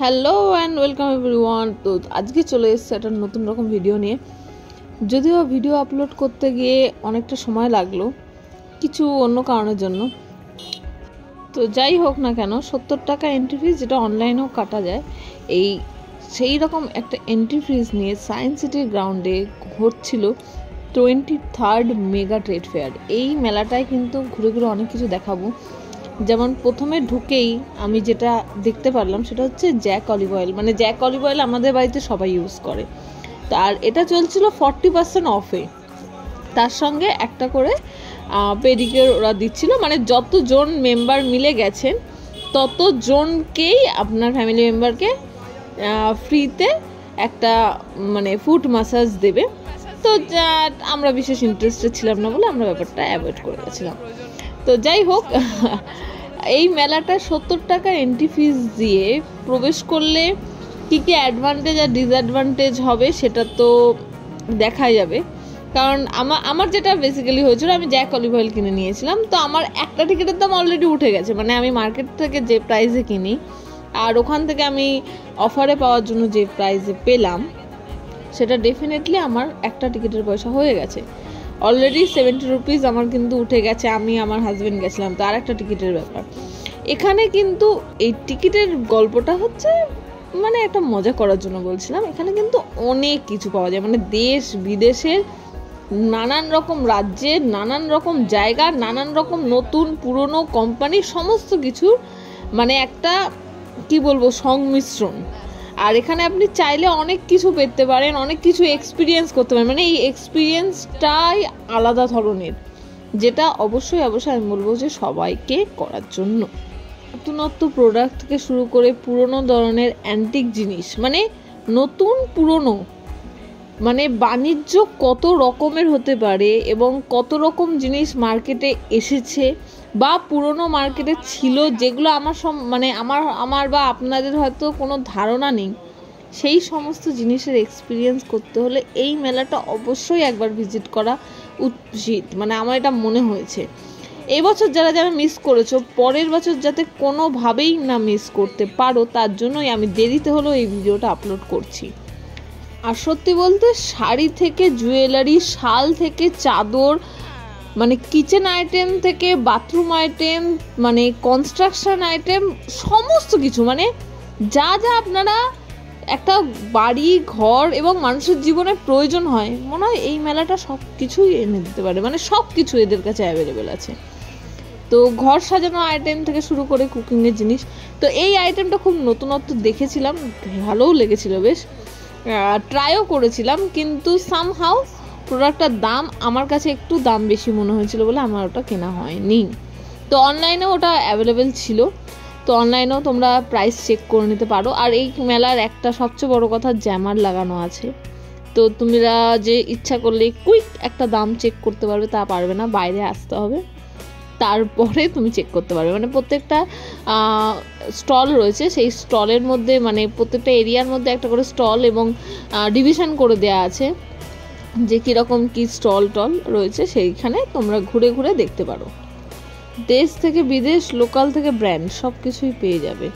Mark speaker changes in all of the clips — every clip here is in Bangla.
Speaker 1: Hello and welcome everyone. তো আজকে চলে এসেছে একটা নতুন রকম ভিডিও নিয়ে। যদিও ভিডিও আপলোড করতে গিয়ে অনেকটা সময় লাগলো কিছু অন্য কারণের জন্য। তো যাই হোক না কেন, 70 টাকা এন্ট্রি ফিস যেটা অনলাইনেও কাটা যায়, সেই রকম একটা এন্ট্রি ফিস নিয়ে সায়েন্স সিটির গ্রাউন্ডে ঘটছিল 23rd মেগা ট্রেড ফেয়ার। এই মেলাটায় কিন্তু ঘুরে ঘুরে অনেক কিছু দেখাবো। যেমন প্রথমে ঢুকেই আমি যেটা দেখতে পারলাম সেটা হচ্ছে জ্যাক অলিভ অয়েল। মানে জ্যাক অলিভ অয়েল আমাদের বাড়িতে সবাই ইউজ করে, তো আর এটা চলছিল 40% অফে। তার সঙ্গে একটা করে পেডিকিউর ওরা দিচ্ছিল। মানে যতজন মেম্বার মিলে গেছেন ততজনকেই আপনার ফ্যামিলি মেম্বারকে ফ্রিতে একটা মানে ফুট ম্যাসাজ দেবে। তো আমরা বিশেষ ইন্টারেস্টেড ছিলাম না বলে আমরা ব্যাপারটা অ্যাভয়েড করে গেছিলাম। তো যাই হোক, এই মেলাটা 70 টাকা এন্ট্রি ফিস দিয়ে প্রবেশ করলে কী কী অ্যাডভান্টেজ আর ডিসঅ্যাডভান্টেজ হবে সেটা তো দেখাই যাবে। কারণ আমার যেটা বেসিক্যালি হয়েছিল, আমি জ্যাক অলিভ অয়েল কিনে নিয়েছিলাম। তো আমার একটা টিকিটের দাম অলরেডি উঠে গেছে। মানে আমি মার্কেট থেকে যে প্রাইসে কিনি আর ওখান থেকে আমি অফারে পাওয়ার জন্য যে প্রাইসে পেলাম সেটা ডেফিনেটলি আমার একটা টিকিটের পয়সা হয়ে গেছে। অলরেডি 70 রুপিস আমার কিন্তু উঠে গেছে। আমি আমার হাজব্যান্ড গেছিলাম, তো আর একটা টিকিটের ব্যাপার। এখানে কিন্তু এই টিকিটের গল্পটা হচ্ছে মানে একটা মজা করার জন্য বলছিলাম। এখানে কিন্তু অনেক কিছু পাওয়া যায়, মানে দেশ বিদেশের নানান রকম রাজ্যের নানান রকম জায়গা, নানান রকম নতুন পুরনো কোম্পানি, সমস্ত কিছুর মানে একটা কি বলবো সংমিশ্রণ। আর এখানে আপনি চাইলে অনেক কিছু পেতে পারেন, অনেক কিছু এক্সপিরিয়েন্স করতে পারেন। মানে এই এক্সপিরিয়েন্সটাই আলাদা ধরনের, যেটা অবশ্যই আমি বলবো যে সবাইকে করার জন্য। নতুনত্ব প্রোডাক্ট থেকে শুরু করে পুরনো ধরনের অ্যান্টিক জিনিস, মানে নতুন পুরনো, মানে বাণিজ্য কত রকমের হতে পারে এবং কত রকম জিনিস মার্কেটে এসেছে বা পুরনো মার্কেটে ছিল, যেগুলো আমার বা আপনাদের হয়তো কোনো ধারণা নেই। সেই সমস্ত জিনিসের এক্সপিরিয়েন্স করতে হলে এই মেলাটা অবশ্যই একবার ভিজিট করা উচিত। মানে আমার এটা মনে হয়েছে। এবছর যারা মিস করেছো, পরের বছর যাতে কোনোভাবেই না মিস করতে পারো, তার জন্যই আমি দেরিতে হলেও এই ভিডিওটা আপলোড করছি। আর সত্যি বলতে শাড়ি থেকে জুয়েলারি, শাল থেকে চাদর, মানে কিচেন আইটেম থেকে বাথরুম আইটেম, মানে কনস্ট্রাকশন আইটেম, সমস্ত কিছু, মানে যা আপনারা একটা বাড়ি ঘর এবং মানুষের জীবনে প্রয়োজন হয়, মনে হয় এই মেলাটা সব কিছুই এনে দিতে পারে। মানে সব কিছু এদের কাছে অ্যাভেলেবেল আছে। তো ঘর সাজানো আইটেম থেকে শুরু করে কুকিংয়ের জিনিস। তো এই আইটেমটা খুব নতুনত্ব দেখেছিলাম, ভালোও লেগেছিল, বেশ ট্রাইও করেছিলাম। কিন্তু সামহাউ প্রোডাক্টটার দাম আমার কাছে একটু দাম বেশি মনে হয়েছিল বলে আমার ওটা কেনা হয়নি। তো অনলাইনেও ওটা অ্যাভেলেবেল ছিল, তো অনলাইনেও তোমরা প্রাইস চেক করে নিতে পারো। আর এই মেলার একটা সবচেয়ে বড় কথা, জ্যামার লাগানো আছে। তো তোমরা যে ইচ্ছা করলে কুইক একটা দাম চেক করতে পারবে তা পারবে না, বাইরে আসতে হবে, তারপরে তুমি চেক করতে পারবে। মানে প্রত্যেকটা স্টল রয়েছে, সেই স্টলের মধ্যে মানে প্রত্যেকটা এরিয়ার মধ্যে একটা করে স্টল এবং ডিভিশন করে দেওয়া আছে যে কীরকম কী স্টল রয়েছে, সেইখানে তোমরা ঘুরে ঘুরে দেখতে পারো। দেশ থেকে বিদেশ, লোকাল থেকে ব্র্যান্ড, সব কিছুই পেয়ে যাবে,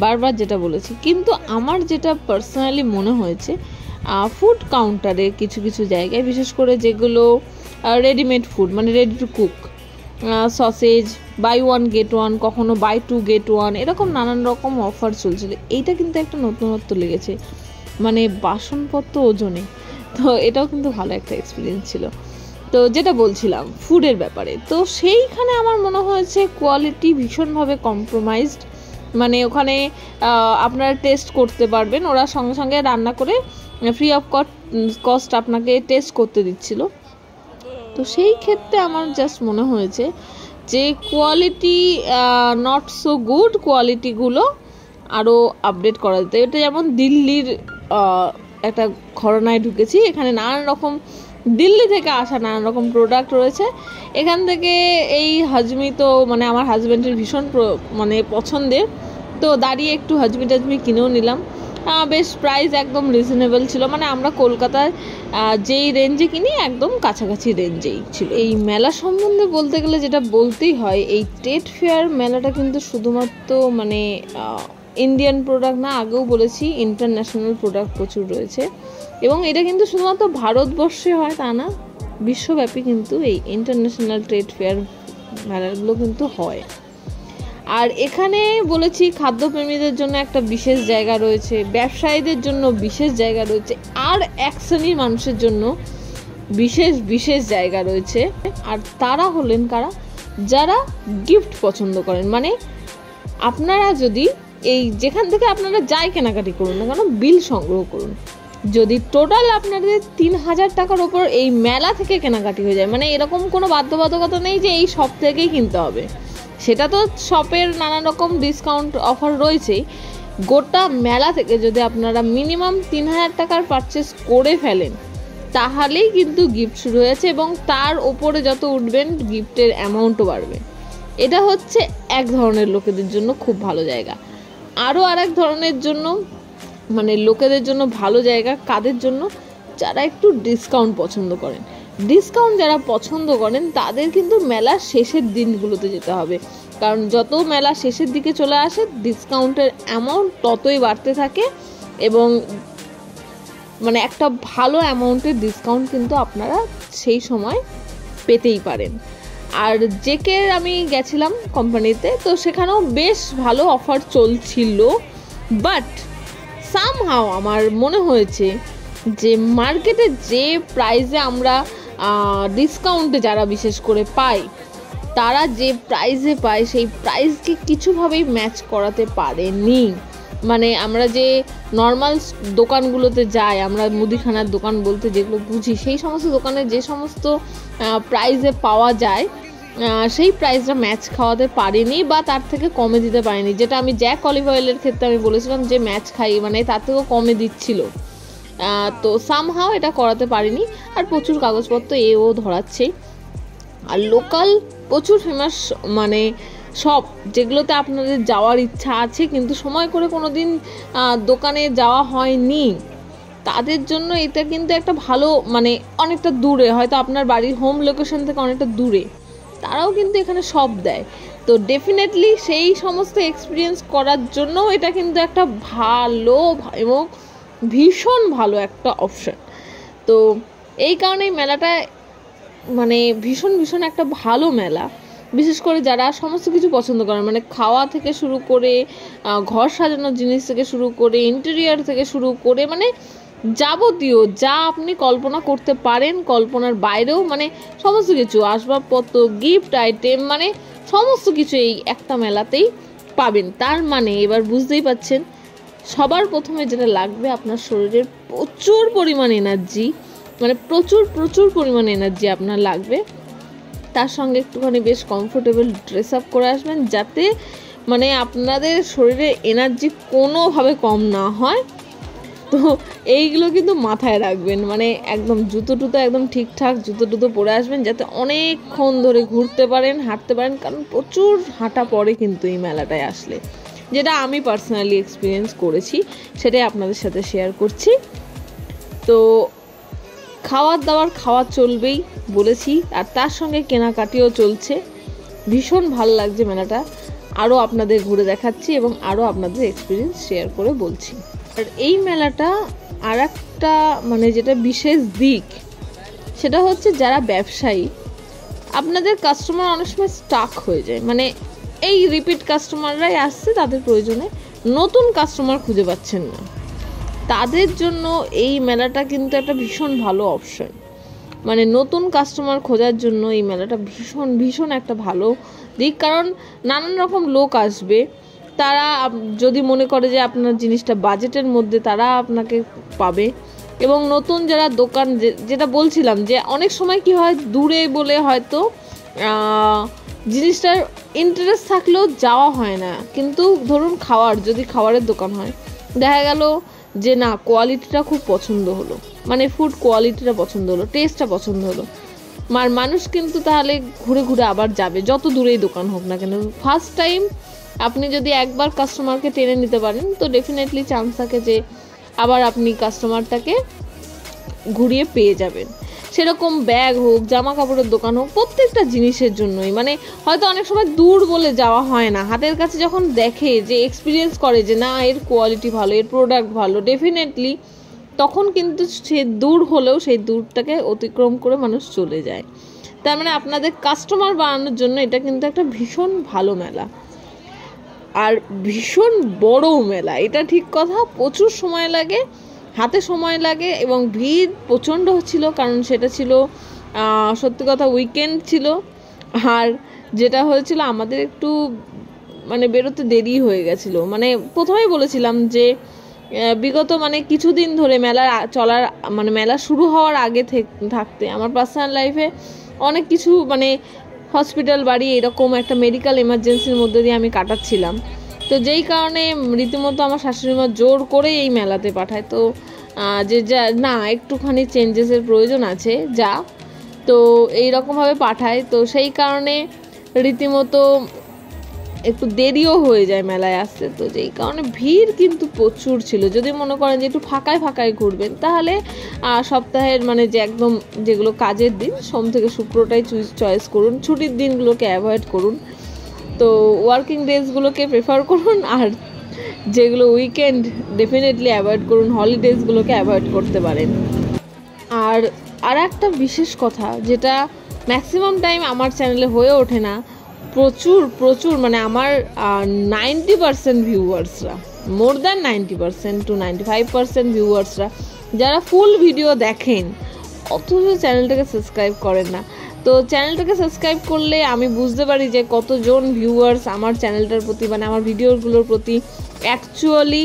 Speaker 1: বারবার যেটা বলেছি। কিন্তু আমার যেটা পার্সোনালি মনে হয়েছে, ফুড কাউন্টারে কিছু কিছু জায়গায়, বিশেষ করে যেগুলো রেডিমেড ফুড, মানে ready to cook, sausage, buy one get one, কখনো বাই টু গেট ওয়ান, এরকম নানান রকম অফার চলছিল। এইটা কিন্তু একটা নতুনত্ব লেগেছে, মানে বাসনপত্র ওজনে। তো এটাও কিন্তু ভালো একটা এক্সপিরিয়েন্স ছিল। তো যেটা বলছিলাম ফুডের ব্যাপারে, তো সেইখানে আমার মনে হয়েছে কোয়ালিটি ভীষণভাবে কম্প্রোমাইজড। মানে ওখানে আপনারা টেস্ট করতে পারবেন, ওরা সঙ্গে সঙ্গে রান্না করে ফ্রি অফ কস্ট আপনাকে টেস্ট করতে দিচ্ছিল। তো সেই ক্ষেত্রে আমার জাস্ট মনে হয়েছে যে কোয়ালিটি নট সো গুড, কোয়ালিটিগুলো আরও আপডেট করা যেত। এটা যেমন দিল্লির একটা ঘরানায় ঢুকেছি, এখানে নানান রকম দিল্লি থেকে আসা নানান রকম প্রোডাক্ট রয়েছে। এখান থেকে এই হাজমি, তো মানে আমার হাজব্যান্ডের ভীষণ মানে পছন্দের, তো দাঁড়িয়ে একটু হাজমি টাজমি কিনেও নিলাম। বেশ প্রাইস একদম রিজনেবল ছিল, মানে আমরা কলকাতায় যেই রেঞ্জে কিনি একদম কাছাকাছি রেঞ্জেই ছিল। এই মেলা সম্বন্ধে বলতে গেলে যেটা বলতেই হয়, এই ট্রেড ফেয়ার মেলাটা কিন্তু শুধুমাত্র মানে ইন্ডিয়ান প্রোডাক্ট না, আগেও বলেছি ইন্টারন্যাশনাল প্রোডাক্ট প্রচুর রয়েছে। এবং এটা কিন্তু শুধুমাত্র ভারতবর্ষে হয় তা না, বিশ্বব্যাপী কিন্তু এই ইন্টারন্যাশনাল ট্রেড ফেয়ার মেলাগুলো কিন্তু হয়। আর এখানে বলেছি খাদ্যপ্রেমীদের জন্য একটা বিশেষ জায়গা রয়েছে, ব্যবসায়ীদের জন্য বিশেষ জায়গা রয়েছে, আর এক শ্রেণীর মানুষের জন্য বিশেষ বিশেষ জায়গা রয়েছে। আর তারা হলেন কারা? যারা গিফট পছন্দ করেন। মানে আপনারা যদি এই যেখান থেকে আপনারা যাই কেনাকাটি করুন না কেন, বিল সংগ্রহ করুন, যদি টোটাল আপনাদের 3,000 টাকার ওপর এই মেলা থেকে কেনাকাটি হয়ে যায়, মানে এরকম কোনো বাধ্যবাধকতা নেই যে এই শপ থেকেই কিনতে হবে, সেটা তো শপের নানা রকম ডিসকাউন্ট অফার রয়েছেই। গোটা মেলা থেকে যদি আপনারা মিনিমাম 3,000 টাকার পারচেস করে ফেলেন, তাহলেই কিন্তু গিফট শুরু হয়েছে, এবং তার ওপরে যত উঠবেন গিফটের অ্যামাউন্টও বাড়বে। এটা হচ্ছে এক ধরনের লোকেদের জন্য খুব ভালো জায়গা। আরও আর এক ধরনের জন্য, মানে লোকেদের জন্য ভালো জায়গা কাদের জন্য? যারা একটু ডিসকাউন্ট পছন্দ করেন। ডিসকাউন্ট যারা পছন্দ করেন তাদের কিন্তু মেলার শেষের দিনগুলোতে যেতে হবে, কারণ যত মেলা শেষের দিকে চলে আসে ডিসকাউন্টের অ্যামাউন্ট ততই বাড়তে থাকে, এবং মানে একটা ভালো অ্যামাউন্টের ডিসকাউন্ট কিন্তু আপনারা সেই সময় পেতেই পারেন। আর জেকে আমি গেছিলাম কোম্পানিতে, তো সেখানেও বেশ ভালো অফার চলছিল, বাট সামহাও আমার মনে হয়েছে যে মার্কেটে যে প্রাইসে আমরা ডিসকাউন্টে যারা বিশেষ করে পাই, তারা যে প্রাইসে পায় সেই প্রাইসকে কিছুভাবেই ম্যাচ করাতে পারেনি। মানে আমরা যে নর্মাল দোকানগুলোতে যাই, আমরা মুদিখানার দোকান বলতে যেগুলো বুঝি, সেই সমস্ত দোকানে যে সমস্ত প্রাইসে পাওয়া যায় সেই প্রাইসটা ম্যাচ খাওয়াতে পারেনি, বা তার থেকে কমে দিতে পারেনি। যেটা আমি জ্যাক অলিভ অয়েলের ক্ষেত্রে আমি বলেছিলাম যে ম্যাচ খাই, মানে তার থেকেও কমে দিচ্ছিল, তো সামহাও এটা করাতে পারিনি। আর প্রচুর কাগজপত্র এও ধরাচ্ছে। আর লোকাল প্রচুর ফেমাস মানে সব, যেগুলোতে আপনাদের যাওয়ার ইচ্ছা আছে কিন্তু সময় করে কোনো দিন দোকানে যাওয়া হয়নি, তাদের জন্য এটা কিন্তু একটা ভালো, মানে অনেকটা দূরে, হয়তো আপনার বাড়ির হোম লোকেশন থেকে অনেকটা দূরে, তারাও কিন্তু এখানে সব দেয়। তো ডেফিনেটলি সেই সমস্ত এক্সপিরিয়েন্স করার জন্য এটা কিন্তু একটা ভালো এবং ভীষণ ভালো একটা অপশন। তো এই কারণেই মেলাটা মানে ভীষণ ভীষণ একটা ভালো মেলা, বিশেষ করে যারা সমস্ত কিছু পছন্দ করেন, মানে খাওয়া থেকে শুরু করে ঘর সাজানোর জিনিস থেকে শুরু করে ইন্টেরিয়ার থেকে শুরু করে, মানে যাবতীয় যা আপনি কল্পনা করতে পারেন, কল্পনার বাইরেও, মানে সমস্ত কিছু আসবাবপত্র, গিফট আইটেম, মানে সমস্ত কিছু এই একটা মেলাতেই পাবেন। তার মানে এবার বুঝতেই পাচ্ছেন, সবার প্রথমে যেটা লাগবে আপনার শরীরের প্রচুর পরিমাণ এনার্জি, মানে প্রচুর প্রচুর পরিমাণ এনার্জি আপনার লাগবে। তার সঙ্গে একটুখানি বেশ কমফোর্টেবল ড্রেস আপ করে আসবেন, যাতে মানে আপনাদের শরীরে এনার্জি কোনোভাবে কম না হয়। তো এইগুলো কিন্তু মাথায় রাখবেন, মানে একদম জুতো টুতো একদম ঠিকঠাক জুতো টুতো পরে আসবেন, যাতে অনেকক্ষণ ধরে ঘুরতে পারেন, হাঁটতে পারেন, কারণ প্রচুর হাঁটা পড়ে কিন্তু এই মেলাটায় আসলে, যেটা আমি পার্সোনালি এক্সপিরিয়েন্স করেছি, সেটাই আপনাদের সাথে শেয়ার করছি। তো খাওয়া চলবেই বলেছি, আর তার সঙ্গে কেনাকাটিও চলছে। ভীষণ ভালো লাগছে মেলাটা, আরও আপনাদের ঘুরে দেখাচ্ছি এবং আরও আপনাদের এক্সপিরিয়েন্স শেয়ার করে বলছি। আর এই মেলাটা আর একটা মানে যেটা বিশেষ দিক, সেটা হচ্ছে যারা ব্যবসায়ী, আপনাদের কাস্টমার অনেক সময় স্টাক হয়ে যায়, মানে এই রিপিট কাস্টমাররাই আসছে, তাদের প্রয়োজনে নতুন কাস্টমার খুঁজে পাচ্ছেন না, তাদের জন্য এই মেলাটা কিন্তু একটা ভীষণ ভালো অপশন। মানে নতুন কাস্টমার খোঁজার জন্য এই মেলাটা ভীষণ ভীষণ একটা ভালো দিক, কারণ নানান রকম লোক আসবে, তারা যদি মনে করে যে আপনার জিনিসটা বাজেটের মধ্যে, তারা আপনাকে পাবে। এবং নতুন যারা দোকান, যেটা বলছিলাম যে অনেক সময় কি হয়, দূরে বলে হয়তো জিনিসটার ইন্টারেস্ট থাকলেও যাওয়া হয় না, কিন্তু ধরুন যদি খাবারের দোকান হয়, দেখা গেল যে না কোয়ালিটিটা খুব পছন্দ হলো, মানে ফুড কোয়ালিটিটা পছন্দ হলো, টেস্টটা পছন্দ হলো, মানুষ কিন্তু তাহলে ঘুরে ঘুরে আবার যাবে, যত দূরেই দোকান হোক না কেন। ফার্স্ট টাইম আপনি যদি একবার কাস্টমারকে টেনে নিতে পারেন, তো ডেফিনেটলি চান্স থাকে যে আবার আপনি কাস্টমারটাকে ঘুরিয়ে পেয়ে যাবেন। সেরকম ব্যাগ হোক, জামা কাপড়ের দোকান হোক, প্রত্যেকটা জিনিসের জন্যই মানে হয়তো অনেক সময় দূর বলে যাওয়া হয় না, হাতের কাছে যখন দেখে যে এক্সপিরিয়েন্স করে যে না এর কোয়ালিটি ভালো, এর প্রোডাক্ট ভালো, ডেফিনেটলি তখন কিন্তু সে দূর হলেও সেই দূরটাকে অতিক্রম করে মানুষ চলে যায়। তার মানে আপনাদের কাস্টমার বাড়ানোর জন্য এটা কিন্তু একটা ভীষণ ভালো মেলা আর ভীষণ বড় মেলা, এটা ঠিক কথা। প্রচুর সময় লাগে, হাতে সময় লাগে এবং ভিড় প্রচণ্ড হচ্ছিল, কারণ সেটা ছিল সত্যি কথা উইকেন্ড ছিল। আর যেটা হয়েছিল আমাদের একটু মানে বেরোতে দেরি হয়ে গেছিলো, মানে প্রথমেই বলেছিলাম যে বিগত মানে কিছুদিন ধরে মেলা চলার মানে মেলা শুরু হওয়ার আগে থাকতে আমার পার্সোনাল লাইফে অনেক কিছু মানে হসপিটাল বাড়ি এরকম একটা মেডিকেল এমার্জেন্সির মধ্যে দিয়ে আমি কাটাচ্ছিলাম। তো যেই কারণে রীতিমতো আমার শাশুড়ি মা জোর করে এই মেলাতে পাঠায়। তো যে যা না একটুখানি চেঞ্জেসের প্রয়োজন আছে যা, তো এইরকমভাবে পাঠায়। তো সেই কারণে রীতিমতো একটু দেরিও হয়ে যায় মেলায় আসতে। তো যেই কারণে ভিড় কিন্তু প্রচুর ছিল। যদি মনে করেন যে একটু ফাঁকায় ফাঁকায় ঘুরবেন তাহলে সপ্তাহের মানে যে একদম যেগুলো কাজের দিন সোম থেকে শুক্রটাই চয়েস করুন, ছুটির দিনগুলোকে অ্যাভয়েড করুন। তো ওয়ার্কিং ডেজগুলোকে প্রেফার করুন, আর যেগুলো উইকেন্ড ডেফিনেটলি অ্যাভয়েড করুন, হলিডেজগুলোকে অ্যাভয়েড করতে পারেন। আর একটা বিশেষ কথা যেটা ম্যাক্সিমাম টাইম আমার চ্যানেলে হয়ে ওঠে না, প্রচুর মানে আমার 90% ভিউয়ার্সরা, মোর দ্যান 90% to 95% ভিউয়ার্সরা যারা ফুল ভিডিও দেখেন অথচ চ্যানেলটাকে সাবস্ক্রাইব করেন না। তো চ্যানেলটাকে সাবস্ক্রাইব করলে আমি বুঝতে পারি যে কতজন ভিউয়ার্স আমার চ্যানেলটার প্রতি মানে আমার ভিডিওগুলোর প্রতি অ্যাকচুয়ালি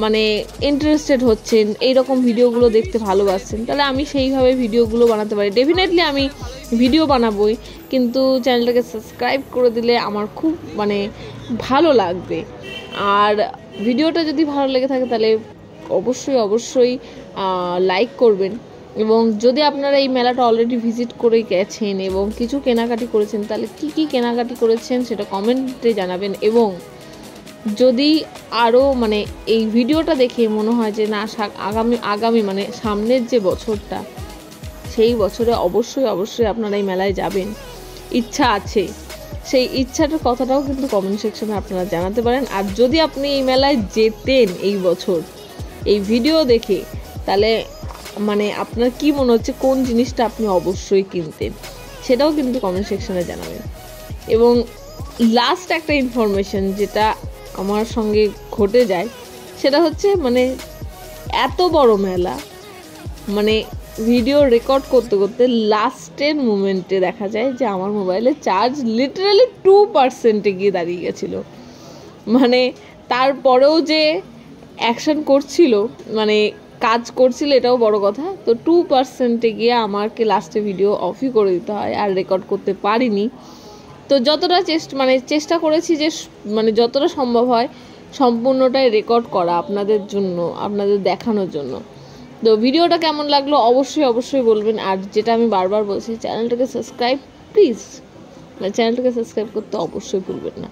Speaker 1: মানে ইন্টারেস্টেড হচ্ছেন, এইরকম ভিডিওগুলো দেখতে ভালোবাসছেন। তাহলে আমি সেইভাবে ভিডিওগুলো বানাতে পারি। ডেফিনেটলি আমি ভিডিও বানাবোই, কিন্তু চ্যানেলটাকে সাবস্ক্রাইব করে দিলে আমার খুব মানে ভালো লাগবে। আর ভিডিওটা যদি ভালো লেগে থাকে তাহলে অবশ্যই লাইক করবেন। এবং যদি আপনারা এই মেলাটা অলরেডি ভিজিট করে গেছেন এবং কিছু কেনাকাটি করেছেন তাহলে কি কেনাকাটি করেছেন সেটা কমেন্টে জানাবেন। এবং যদি আরও মানে এই ভিডিওটা দেখে মনে হয় যে না আগামী মানে সামনের যে বছরটা সেই বছরে অবশ্যই আপনারা এই মেলায় যাবেন, ইচ্ছা আছে, সেই ইচ্ছাটার কথাটাও কিন্তু কমেন্ট সেকশনে আপনারা জানাতে পারেন। আর যদি আপনি এই মেলায় যেতেন এই বছর এই ভিডিও দেখে, তাহলে মানে আপনার কি মনে হচ্ছে কোন জিনিসটা আপনি অবশ্যই কিনতেন সেটাও কিন্তু কমেন্ট সেকশনে জানাবেন। এবং লাস্ট একটা ইনফরমেশন যেটা আমার সঙ্গে ঘটে যায় সেটা হচ্ছে মানে এত বড় মেলা মানে ভিডিও রেকর্ড করতে করতে লাস্টের মোমেন্টে দেখা যায় যে আমার মোবাইলে চার্জ লিটারালি 2% গিয়ে দাঁড়িয়ে গেছিলো। মানে তারপরেও যে অ্যাকশন করছিল মানে কাজ করছিল এটাও বড় কথা। তো 2% গিয়ে আমাকে লাস্টে ভিডিও অফই করে দিতে হয়, আর রেকর্ড করতে পারিনি। তো যতটা চেষ্টা করেছি যে মানে যতটা সম্ভব হয় সম্পূর্ণটাই রেকর্ড করা আপনাদের জন্য, আপনাদের দেখানোর জন্য। তো ভিডিওটা কেমন লাগলো অবশ্যই বলবেন। আর যেটা আমি বারবার বলছি, চ্যানেলটাকে সাবস্ক্রাইব প্লিজ, মানে চ্যানেলটাকে সাবস্ক্রাইব করতে অবশ্যই ভুলবেন না।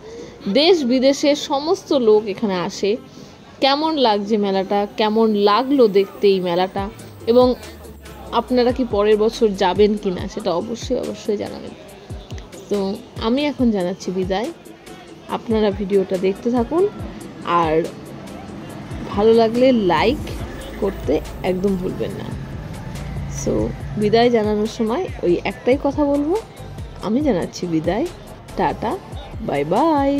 Speaker 1: দেশ বিদেশের সমস্ত লোক এখানে আসে। কেমন লাগছে মেলাটা, কেমন লাগলো দেখতে এই মেলাটা, এবং আপনারা কি পরের বছর যাবেন কি না সেটা অবশ্যই জানাবেন। তো আমি এখন জানাচ্ছি বিদায়। আপনারা ভিডিওটা দেখতে থাকুন, আর ভালো লাগলে লাইক করতে একদম ভুলবেন না। সো বিদায় জানানোর সময় ওই একটাই কথা বলবো, আমি জানাচ্ছি বিদায়, টাটা, বাই বাই।